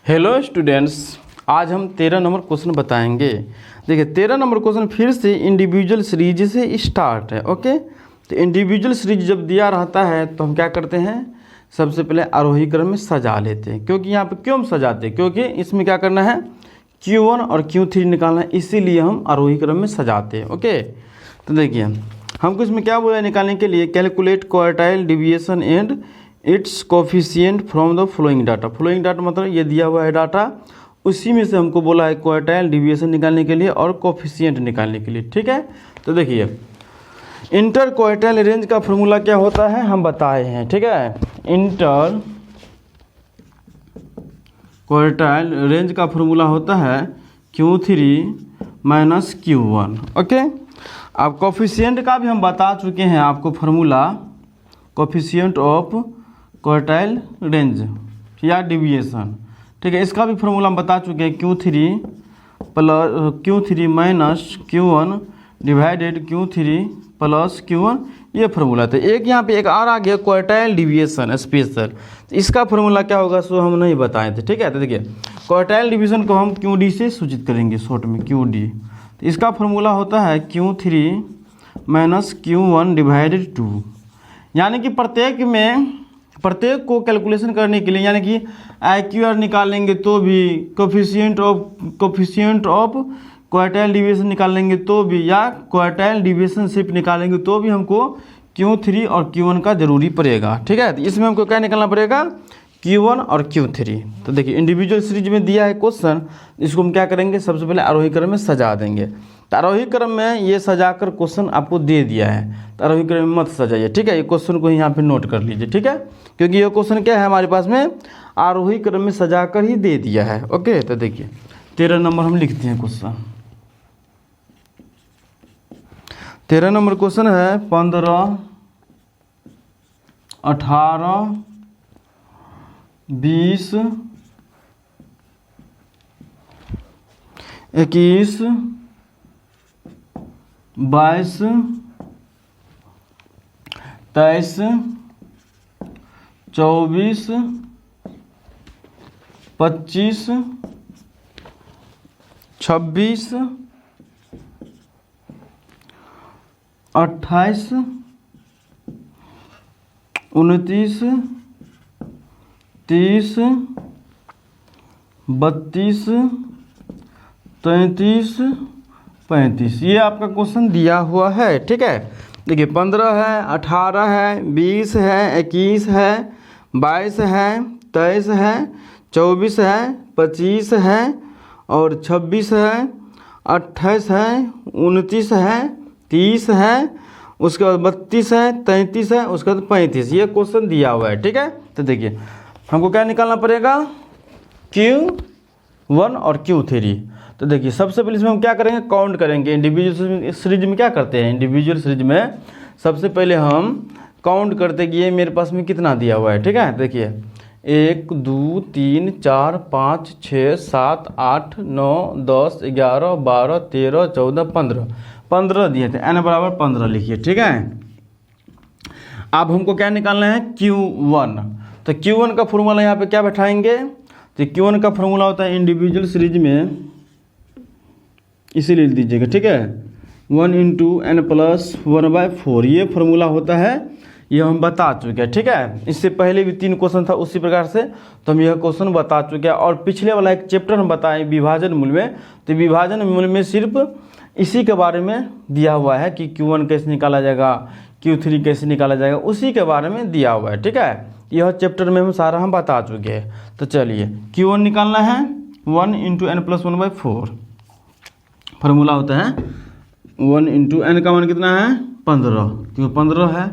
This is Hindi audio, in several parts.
हेलो स्टूडेंट्स, आज हम 13 नंबर क्वेश्चन बताएंगे। देखिए 13 नंबर क्वेश्चन फिर से इंडिविजुअल सीरीज से स्टार्ट है। ओके, तो इंडिविजुअल सीरीज जब दिया रहता है तो हम क्या करते हैं, सबसे पहले आरोही क्रम में सजा लेते हैं। क्योंकि यहाँ पे क्यों हम सजाते हैं, क्योंकि इसमें क्या करना है, Q1 और Q3 निकालना है, इसीलिए हम आरोही क्रम में सजाते हैं। ओके, तो देखिए हमको इसमें क्या बोला है निकालने के लिए, calculate quartile deviation and its coefficient from the following data. Following data मतलब ये दिया हुआ है डाटा, उसी में से हमको बोला है क्वार्टाइल डिविएशन निकालने के लिए और कोफिशिएंट निकालने के लिए। ठीक है, तो देखिए इंटर क्वार्टाइल रेंज का फॉर्मूला क्या होता है हम बताए हैं। ठीक है, इंटर क्वार्टाइल रेंज का फॉर्मूला होता है Q3 माइनस Q1। ओके, अब कोफिशिएंट का भी हम बता चुके हैं आपको formula, coefficient of quartile range या डिविएशन। ठीक है, इसका भी फॉर्मूला हम बता चुके हैं, Q3 minus Q1 divided Q3 plus Q1, ये फॉर्मूला था। एक यहाँ पे एक और आ गया क्वार्टाइल डिविएशन स्पेशल, तो इसका फॉर्मूला क्या होगा सो हम नहीं बताए थे। ठीक है, तो देखिए क्वार्टाइल डिवीजन को हम QD से सूचित करेंगे, शॉर्ट में QD। तो इसका फॉर्मूला होता है Q3 माइनस Q1 डिवाइडेड 2। यानी कि प्रत्येक को कैलकुलेशन करने के लिए, यानी कि IQR निकालेंगे तो भी, कोफिशिएंट ऑफ क्वार्टाइल डिविएशन निकालेंगे तो भी, या क्वार्टाइल डिविएशन शिफ्ट निकालेंगे तो भी हमको Q3 और Q1 का जरूरी पड़ेगा। ठीक है, तो इसमें हमको क्या निकालना पड़ेगा, Q1 और Q3। तो देखिए इंडिविजुअल सीरीज में दिया है क्वेश्चन, इसको हम क्या करेंगे, सबसे पहले आरोही क्रम में सजा देंगे। तो आरोही क्रम में ये सजाकर क्वेश्चन आपको दे दिया है, तो आरोही क्रम में मत सजाइए। ठीक है, ये क्वेश्चन को यहाँ पे नोट कर लीजिए। ठीक है, क्योंकि ये क्वेश्चन क्या है हमारे पास में, आरोही क्रम में सजाकर ही दे दिया है। ओके, तो देखिए 13 नंबर हम लिखते हैं क्वेश्चन। 13 नंबर क्वेश्चन है 15, 18, 20, 21, 22, 23, 24, 25, 26, 28, 29, 30, 32, 33, 35, ये आपका क्वेश्चन दिया हुआ है। ठीक है, देखिए 15 है, 18 है, 20 है, 21 है, 22 है, 23 है, 24 है, 25 है और 26 है, 28 है, 29 है, 30 है, उसके बाद 32 है, 33 है, उसके बाद 35, ये क्वेश्चन दिया हुआ है। ठीक है, तो देखिए हमको क्या निकालना पड़ेगा, Q1 और Q3। तो देखिए सबसे पहले इसमें हम क्या करेंगे, काउंट करेंगे। इंडिविजुअल सीरीज में क्या करते हैं, इंडिविजुअल सीरीज में सबसे पहले हम काउंट करते कि ये मेरे पास में कितना दिया हुआ है। ठीक है, देखिए 1 2 3 4 5 6 7 8 9 10 11 12 13 14 15 दिए थे, n बराबर 15 लिखिए। ठीक है, अब हमको क्या निकालना है, Q1। तो Q1 का फॉर्मूला यहाँ पे क्या बैठाएंगे, तो Q1 का फॉर्मूला होता है इंडिविजुअल सीरीज में, इसे लिख दीजिएगा। ठीक है, 1 × n + 1/4 ये फॉर्मूला होता है, ये हम बता चुके हैं। ठीक है, इससे पहले भी 3 क्वेश्चन था उसी प्रकार से, तो हम यह क्वेश्चन बता चुके हैं। और पिछले वाला एक चैप्टर हम बताएं विभाजन मूल में, तो विभाजन मूल में सिर्फ इसी के बारे में दिया हुआ है कि Q1 कैसे निकाला जाएगा, Q3 कैसे निकाला जाएगा, उसी के बारे में दिया हुआ है। ठीक है, यह चैप्टर में हम सारा हम बता चुके हैं। तो चलिए Q1 निकालना है, 1 × n + 1/4 फॉर्मूला होता है। 1 × n का मान कितना है, 15, क्योंकि 15 है,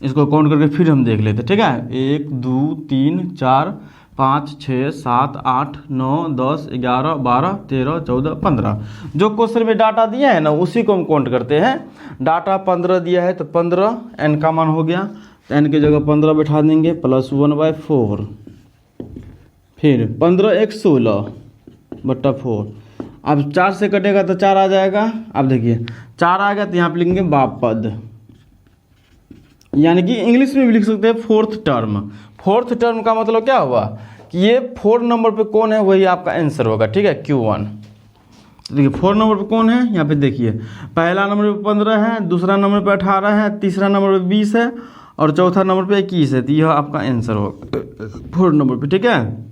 इसको काउंट करके फिर हम देख लेते हैं। ठीक है, 1 2 3 4 5 6 7 8 9 10 11 12 13 14 15, जो क्वेश्चन में डाटा दिया है ना उसी को हम काउंट करते हैं। डाटा 15 दिया है तो 15 n का मान हो गया, तो n की जगह 15 बैठा देंगे, प्लस 1/4, फिर 15 × 1 = 16/4। अब 4 से कटेगा तो 4 आ जाएगा। अब देखिए 4 आ गया तो यहाँ पे लिखेंगे बापद, यानी कि इंग्लिश में भी लिख सकते हैं फोर्थ टर्म। फोर्थ टर्म का मतलब क्या हुआ कि ये 4 नंबर पे कौन है, वही आपका आंसर होगा, ठीक है, Q1। देखिए 4 नंबर पे कौन है, यहाँ पे देखिए पहला नंबर पे 15 है, दूसरा नंबर पे 18 है, तीसरा नंबर पे 20 है और चौथा नंबर पे 21 है। तो यह आपका आंसर होगा 4 नंबर पे, ठीक है,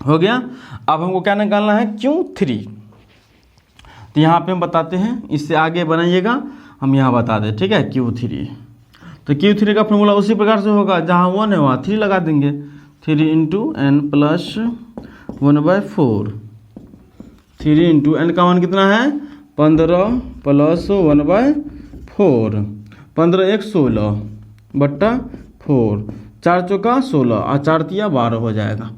हो गया। अब हमको क्या निकालना है, Q3। तो यहाँ पे हम बताते हैं, इससे आगे बनाइएगा, हम यहाँ बता दें, ठीक है, Q3। तो Q3 का फॉर्मूला उसी प्रकार से होगा, जहाँ 1 है वहाँ 3 लगा देंगे, 3 × n + 1/4। 3 × n का मान कितना है, 15 + 1/4। 15 × 1 = 16/4। 4 चौका 16 और 4 तिया 12 हो जाएगा।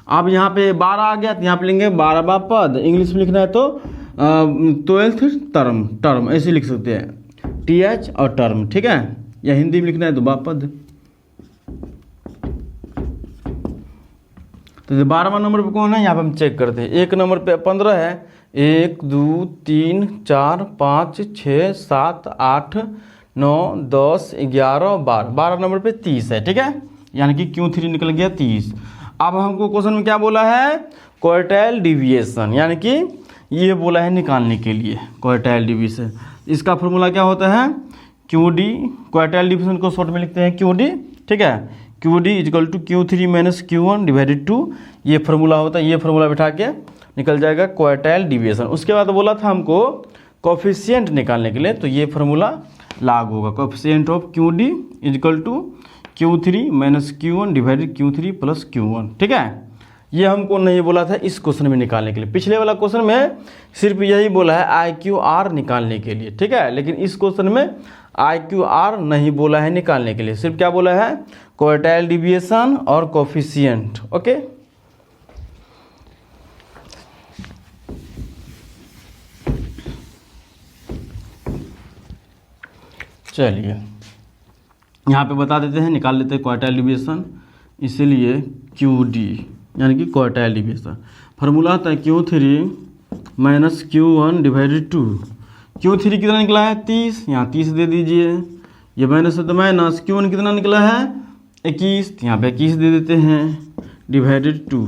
अब यहाँ पे 12 आ गया तो यहाँ पे लेंगे 12वां पद। इंग्लिश में लिखना है तो 12th टर्म ऐसे लिख सकते हैं, TH और टर्म, ठीक है, या हिंदी में लिखना है तो बापद। तो 12वां नंबर पे कौन है, यहाँ पे हम चेक करते हैं। एक नंबर पे 15 है, 1 2 3 4 5 6 7 8 9 10 11 12। 12 नंबर पे 30 है, ठीक है, यानी कि Q3 निकल गया 30। अब हमको क्वेश्चन में क्या बोला है, क्वार्टाइल डिविएशन, यानी कि ये बोला है निकालने के लिए क्वार्टाइल डिविएशन। इसका फॉर्मूला क्या होता है, QD। क्वार्टाइल डिविएशन को शॉर्ट में लिखते हैं QD, ठीक है, QD = Q3 - Q1 / 2। ये फार्मूला होता है, ये फार्मूला बिठा के निकल जाएगा क्वार्टाइल डिविएशन। उसके बाद बोला था हमको कोफिशिएंट निकालने के लिए, तो ये फार्मूला लागू होगा, coefficient of QD = Q3 - Q1 / Q3 + Q1, ठीक है। ये हमको नहीं बोला था इस क्वेश्चन में निकालने के लिए। पिछले वाला क्वेश्चन में सिर्फ यही बोला है IQR निकालने के लिए, ठीक है, लेकिन इस क्वेश्चन में IQR नहीं बोला है निकालने के लिए, सिर्फ क्या बोला है, क्वार्टाइल डिविएशन और कोफिशिएंट, ओके। चलिए यहाँ पे बता देते हैं, निकाल लेते हैं क्वार्टाइल डिविएशन, इसीलिए QD यानी कि क्वार्टाइल डिविएशन। फार्मूला आता है Q3 - Q1 / 2। Q3 कितना निकला है, 30, यहाँ 30 दे दीजिए, ये माइनस है तो माइनस। Q1 कितना निकला है, 21, यहाँ पे 21 दे देते हैं, /2।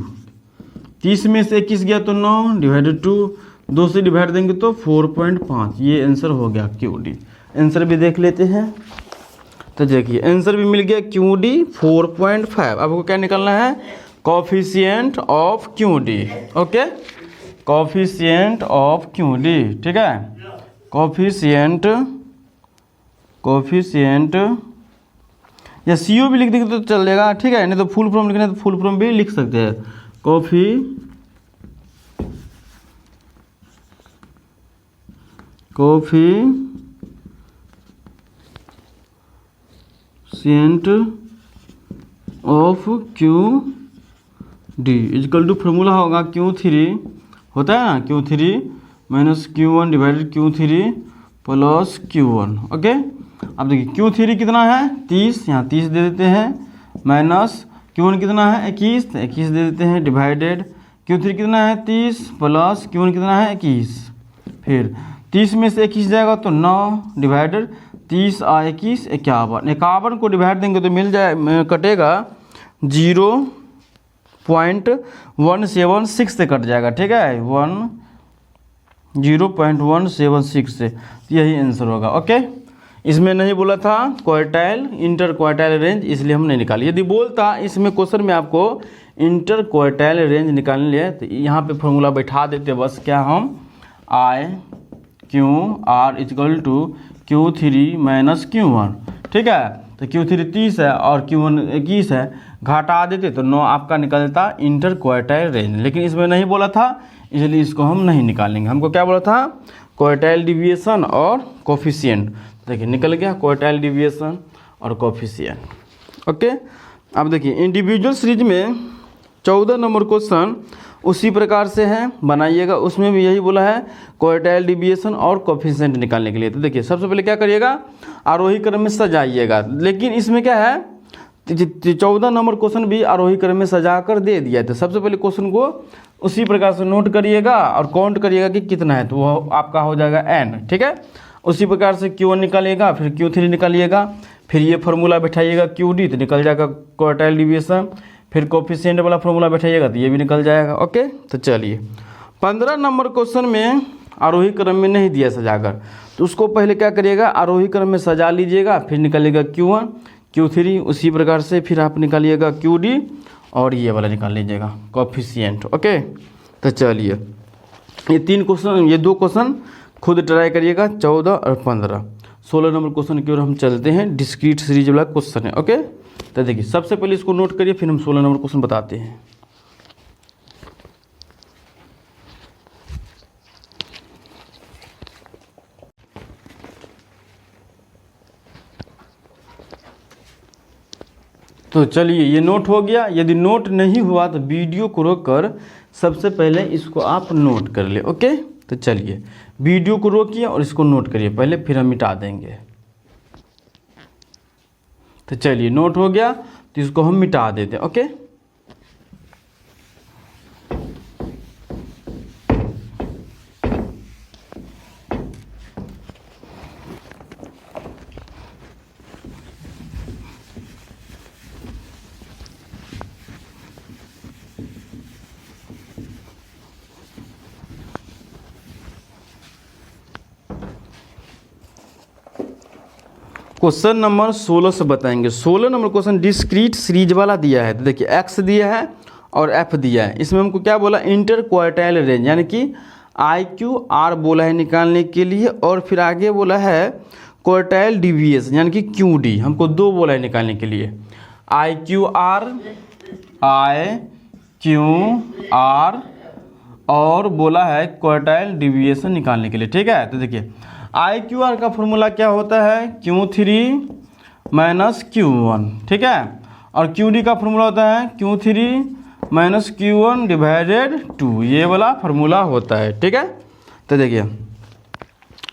30 में से 21 गया तो 9 /2, 2 से डिवाइड देंगे तो 4.5। ये आंसर हो गया QD। आंसर भी देख लेते हैं, तो देखिए आंसर भी मिल गया QD 4.5। अब आपको क्या निकालना है, coefficient of QD, okay, coefficient of QD, ठीक है, कोफिशिएंट या CO भी लिख देंगे तो चल जाएगा, ठीक है, नहीं तो फुल फॉर्म लिखना है तो फुल फॉर्म भी लिख सकते हैं, कोफिशिएंट ऑफ QD = फॉर्मूला होगा Q3 होता है ना, Q3 - Q1 / Q3 + Q1, okay. अब देखिए Q3 कितना है, 30, यहाँ 30 दे देते हैं, माइनस Q1 कितना है, 21, 21 दे देते हैं, डिवाइडेड Q3 कितना है, 30 + Q1 कितना है, 21। फिर 30 में से 21 जाएगा तो 9 डिवाइडेड 30 और 21 51। 51 को डिवाइड देंगे तो मिल जाए, कटेगा 0.176 से कट जाएगा, ठीक है, 0.176 से, यही आंसर होगा, ओके। इसमें नहीं बोला था क्वार्टाइल इंटर क्वार्टाइल रेंज, इसलिए हम नहीं निकाली। यदि बोलता इसमें क्वेश्चन में आपको इंटर क्वार्टाइल रेंज निकालने लिए तो यहाँ पे फॉर्मूला बैठा देते, बस क्या हम IQR = Q3 - Q1, ठीक है। तो Q3 30 है और Q1 21 है, घटा देते तो 9 आपका निकलता इंटर क्वार्टाइल रेंज, लेकिन इसमें नहीं बोला था इसलिए इसको हम नहीं निकालेंगे। हमको क्या बोला था, क्वार्टाइल डिविएशन और कोफिशिएंट। देखिए निकल गया क्वार्टाइल डिविएशन और कोफिशिएंट, ओके। अब देखिए इंडिविजुअल सीरीज में 14 नंबर क्वेश्चन उसी प्रकार से है, बनाइएगा, उसमें भी यही बोला है क्वार्टाइल डिविएशन और कोफिशिएंट निकालने के लिए। तो देखिए सबसे पहले क्या करिएगा, आरोही क्रम में सजाइएगा, लेकिन इसमें क्या है 14 नंबर क्वेश्चन भी आरोही क्रम में सजा कर दे दिया। तो सबसे पहले क्वेश्चन को उसी प्रकार से नोट करिएगा और काउंट करिएगा कि कितना है, तो वो आपका हो जाएगा n, ठीक है। उसी प्रकार से Q1 निकालिएगा, फिर Q3 निकालिएगा, फिर ये फार्मूला बैठाइएगा QD तो निकल जाएगा क्वार्टाइल डिविएशन, फिर कोफिशिएंट वाला फॉर्मूला बैठाइएगा तो ये भी निकल जाएगा। ओके, तो चलिए 15 नंबर क्वेश्चन में आरोही क्रम में नहीं दिया सजाकर, तो उसको पहले क्या करिएगा, आरोही क्रम में सजा लीजिएगा, फिर निकालिएगा Q1 Q3, उसी प्रकार से फिर आप निकालिएगा QD और ये वाला निकाल लीजिएगा कोफिशिएंट। ओके, तो चलिए ये 3 क्वेश्चन, ये 2 क्वेश्चन खुद ट्राई करिएगा, 14 और 15। 16 नंबर क्वेश्चन की ओर हम चलते हैं, डिस्क्रीट सीरीज वाला क्वेश्चन है। ओके, तो देखिए सबसे पहले इसको नोट करिए, फिर हम 16 नंबर क्वेश्चन बताते हैं। तो चलिए ये नोट हो गया। यदि नोट नहीं हुआ तो वीडियो को रोककर सबसे पहले इसको आप नोट कर ले। ओके, तो चलिए वीडियो को रोकिए और इसको नोट करिए पहले, फिर हम मिटा देंगे। तो चलिए नोट हो गया, तो इसको हम मिटा देते हैं। ओके, क्वेश्चन नंबर 16 से बताएंगे। 16 नंबर क्वेश्चन डिस्क्रीट सीरीज वाला दिया है। तो देखिए एक्स दिया है और एफ दिया है। इसमें हमको क्या बोला, इंटर क्वार्टाइल रेंज, यानी कि IQR बोला है निकालने के लिए, और फिर आगे बोला है क्वार्टाइल डिविएशन यानी कि QD, हमको 2 बोला है निकालने के लिए, IQR और बोला है क्वार्टाइल डिविएशन निकालने के लिए। ठीक है, तो देखिए IQR का फॉर्मूला क्या होता है, Q3 माइनस Q1। ठीक है, और QD का फॉर्मूला होता है Q3 माइनस Q1 डिवाइडेड 2, ये वाला फॉर्मूला होता है। ठीक है, तो देखिए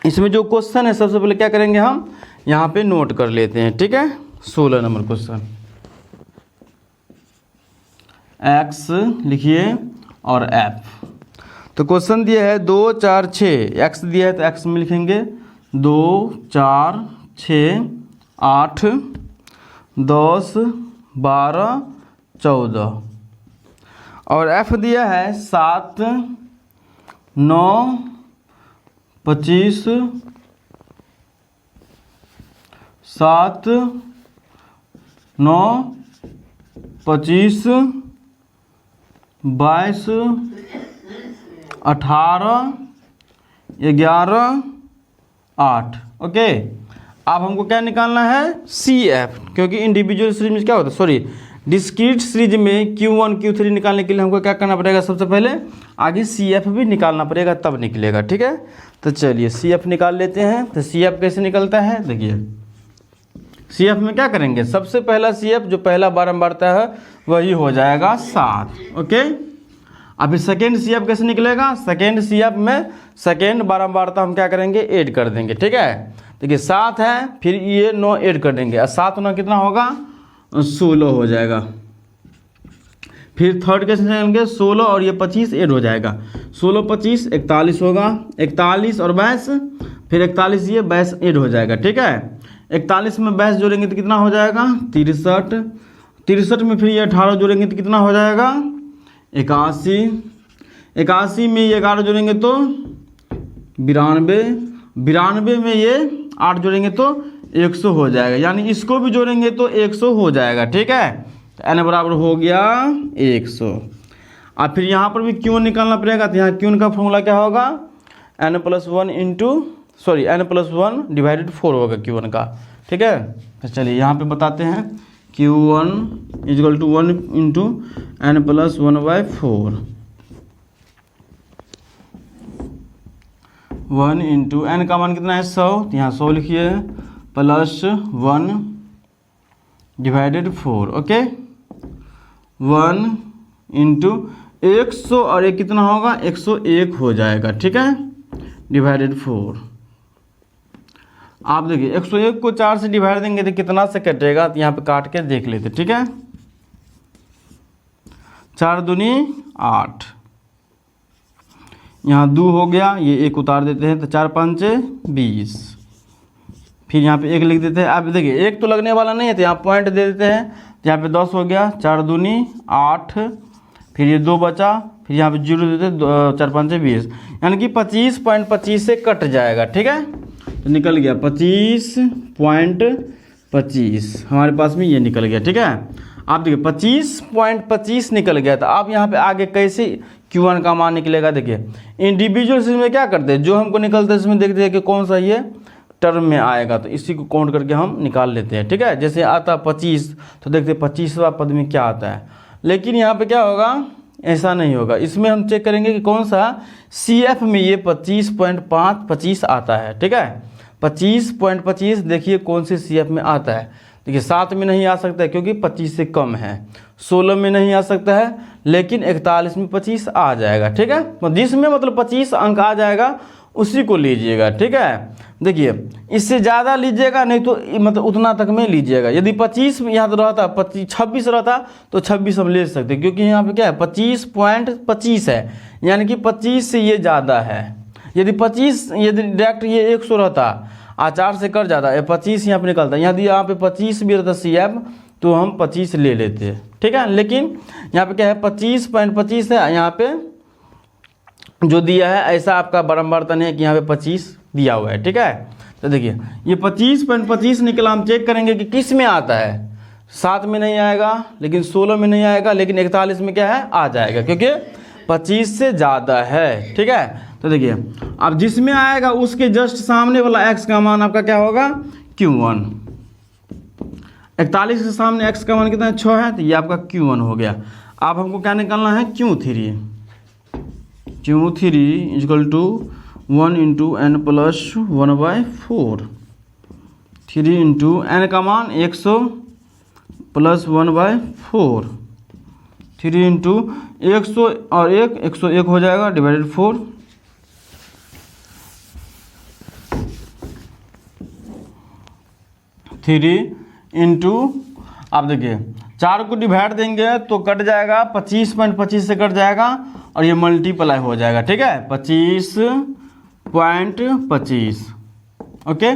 इसमें जो क्वेश्चन है सबसे पहले क्या करेंगे, हम यहाँ पे नोट कर लेते हैं। ठीक है, 16 नंबर क्वेश्चन, X लिखिए और F। तो क्वेश्चन दिया है 2 4 6, एक्स दिया है तो एक्स में लिखेंगे 2 4 6 8 10 12 14, और एफ दिया है 7 9 25 7 9 25 22 18 11 8। ओके, अब हमको क्या निकालना है, CF, क्योंकि इंडिविजुअल सीरीज में क्या होता है, सॉरी डिस्क्रीट सीरीज में Q1 Q3 निकालने के लिए हमको क्या करना पड़ेगा, सबसे पहले आगे CF भी निकालना पड़ेगा, तब निकलेगा। ठीक है, तो चलिए CF निकाल लेते हैं। तो CF कैसे निकलता है, देखिए CF में क्या करेंगे, सबसे पहला CF जो पहला बारंबारता है वही हो जाएगा 7। ओके, अभी सेकेंड CF कैसे निकलेगा, सेकेंड CF में सेकेंड बारंबारता हम क्या करेंगे, ऐड कर देंगे। ठीक है, देखिए 7 है, फिर ये 9 ऐड कर देंगे, और 7 9 कितना होगा, 16 हो जाएगा। फिर थर्ड कैसे निकलेंगे, 16 और ये 25 ऐड हो जाएगा, 16 25 41 होगा, 41 और 22, फिर 41 ये 22 ऐड हो जाएगा। ठीक है, 41 में 22 जोड़ेंगे तो कितना हो जाएगा, 63, 63 में फिर ये 18 जोड़ेंगे तो कितना हो जाएगा, 81, 81 में ये 11 जोड़ेंगे तो 92, 92 में ये 8 जोड़ेंगे तो 100 हो जाएगा, यानी इसको भी जोड़ेंगे तो 100 हो जाएगा। ठीक है, तो n बराबर हो गया 100। अब फिर यहाँ पर भी Q1 निकालना पड़ेगा, तो यहाँ Q1 का फॉर्मूला क्या होगा, n+1 डिवाइडेड 4 होगा Q1 का। ठीक है, तो चलिए यहाँ पे बताते हैं, Q1 = 1 × n+1/4, 1 × n का मान कितना है, 100, तो यहाँ 100 लिखिए, +1 डिवाइडेड 4। ओके, 1 × 100 और ये कितना होगा, 101 हो जाएगा। ठीक है, डिवाइडेड 4। आप देखिए 101 को 4 से डिवाइड देंगे तो कितना से कटेगा, तो यहाँ पे काट के देख लेते। ठीक है, 4 दूनी 8, यहाँ 2 हो गया, ये 1 उतार देते हैं, तो 4 5 20, फिर यहाँ पे 1 लिख देते हैं। अब देखिए 1 तो लगने वाला नहीं है तो यहाँ पॉइंट दे देते हैं। तो यहाँ पे 10 हो गया, 4 दूनी 8, फिर ये 2 बचा, फिर यहाँ पे 0 देते, 4 5 20, यानी कि 25.25 से कट जाएगा। ठीक है, तो निकल गया 25.25 हमारे पास में ये निकल गया। ठीक है, आप देखिए 25.25 निकल गया। तो आप यहाँ पे आगे कैसे Q1 का मान निकलेगा, देखिए इंडिविजुअल में क्या करते हैं, जो हमको निकलता है इसमें देखते हैं कि कौन सा ये टर्म में आएगा, तो इसी को काउंट करके हम निकाल लेते हैं। ठीक है, जैसे आता 25 तो देखते हैं 25वां पद में क्या आता है। लेकिन यहाँ पे क्या होगा, ऐसा नहीं होगा। इसमें हम चेक करेंगे कि कौन सा CF में ये 25.25 आता है। ठीक है, 25.25 देखिए कौन से CF में आता है। देखिए 7 में नहीं आ सकता है क्योंकि 25 से कम है, 16 में नहीं आ सकता है, लेकिन 41 में 25 आ जाएगा। ठीक है, जिसमें मतलब 25 अंक आ जाएगा उसी को लीजिएगा। ठीक है, देखिए इससे ज़्यादा लीजिएगा नहीं तो मतलब उतना तक में लीजिएगा। यदि 25 यहाँ तो रहता 26 रहता तो 26 हम ले सकते, क्योंकि यहाँ पे क्या है 25.25 है, यानी कि 25 से ये ज़्यादा है। यदि डायरेक्ट ये 100 रहता, 4 से कट जाता है, 25 यहाँ पे निकलता है। यदि यहाँ पे 25 भी रहता CF तो हम 25 ले लेते। ठीक है, लेकिन यहाँ पे क्या है 25.25 है, यहाँ पे जो दिया है ऐसा आपका बारंबारता नहीं है कि यहाँ पे 25 दिया हुआ है। ठीक है, तो देखिए ये 25.25 निकला। हम चेक करेंगे कि किस में आता है, 7 में नहीं आएगा, लेकिन 16 में नहीं आएगा, लेकिन 41 में क्या है आ जाएगा, क्योंकि 25 से ज़्यादा है। ठीक है, तो देखिए अब जिसमें आएगा उसके जस्ट सामने वाला x का मान आपका क्या होगा Q1। 41 के सामने x का मान कितना है 6 है, तो ये आपका Q1 हो गया। अब हमको क्या निकालना है Q3 equal to 1 into n plus 1/4, 3 into n का मान 100 प्लस 1/4, 3 इंटू 100 और 101 हो जाएगा डिवाइडेड 4, 3 इंटू आप देखिए 4 को डिवाइड देंगे तो कट जाएगा 25.25 से कट जाएगा और ये मल्टीप्लाई हो जाएगा। ठीक है, 25.25। ओके,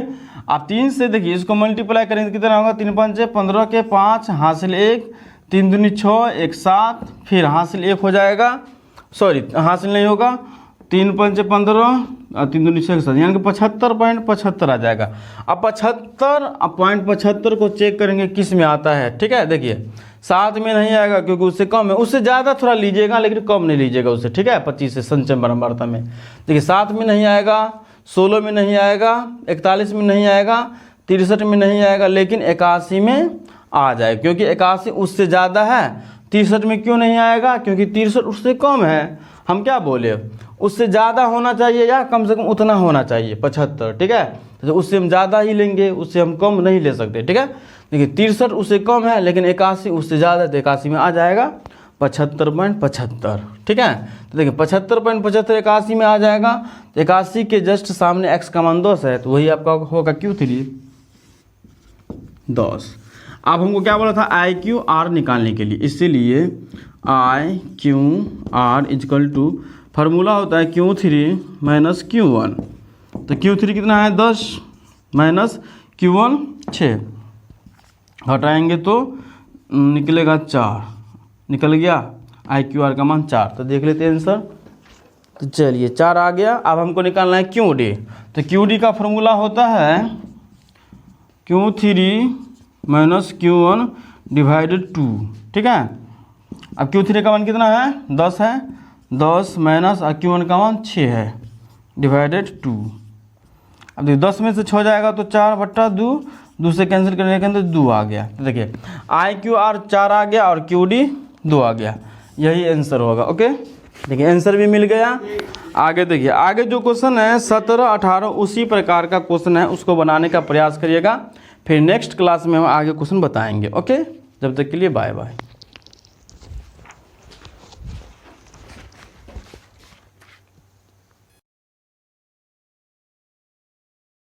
आप 3 से देखिए इसको मल्टीप्लाई करेंगे तो कितना होगा, 3 5 15 के 5 हासिल 1, 3 दूनी 6, 1 7, फिर हासिल 1 हो जाएगा, सॉरी हासिल नहीं होगा, 3 5 15 और 3 दूनी 6 7, यानी कि 75.75 आ जाएगा। अब 75.75 को चेक करेंगे किस में आता है। ठीक है, देखिए 7 में नहीं आएगा क्योंकि उससे कम है, उससे ज़्यादा थोड़ा लीजिएगा लेकिन कम नहीं लीजिएगा उससे। ठीक है, 25 से संचय बारंबारता में देखिए 7 में नहीं आएगा, 16 में नहीं आएगा, 41 में नहीं आएगा, 63 में नहीं आएगा, लेकिन 81 में आ जाए, क्योंकि 81 उससे ज़्यादा है। 63 में क्यों नहीं आएगा, क्योंकि 63 उससे कम है। हम क्या बोले, उससे ज़्यादा होना चाहिए या कम से कम उतना होना चाहिए 75। ठीक है, तो उससे हम ज़्यादा ही लेंगे, उससे हम कम नहीं ले सकते। ठीक है, देखिए 63 उससे कम है, लेकिन 81 उससे ज़्यादा, तो 81 में आ जाएगा 75.75। ठीक है, तो देखिए 75.75 81 में आ जाएगा, तो 81 के जस्ट सामने x का मान 10 है, तो वही आपका होगा Q3 10। अब हमको क्या बोला था IQR निकालने के लिए, इसीलिए IQR इक्वल टू फार्मूला होता है Q3 माइनस Q1। तो Q3 कितना है 10 माइनस Q1 6, हटाएंगे तो निकलेगा 4, निकल गया IQR का मान 4। तो देख लेते हैं आंसर, तो चलिए 4 आ गया। अब हमको निकालना है QD। तो QD का फॉर्मूला होता है Q3 माइनस Q1 डिवाइडेड 2। ठीक है, अब Q3 का मान कितना है 10 है, 10 माइनस Q1 का मान 6 है डिवाइडेड 2। अब देखिए 10 में से 6 जाएगा तो 4/2, 2 से कैंसिल करने के अंदर 2 आ गया। तो देखिए IQR 4 आ गया और QD 2 आ गया, यही आंसर होगा। ओके, देखिए आंसर भी मिल गया। आगे देखिए, आगे जो क्वेश्चन है 17 18 उसी प्रकार का क्वेश्चन है, उसको बनाने का प्रयास करिएगा। फिर नेक्स्ट क्लास में हम आगे क्वेश्चन बताएंगे। ओके, जब तक के लिए बाय बाय।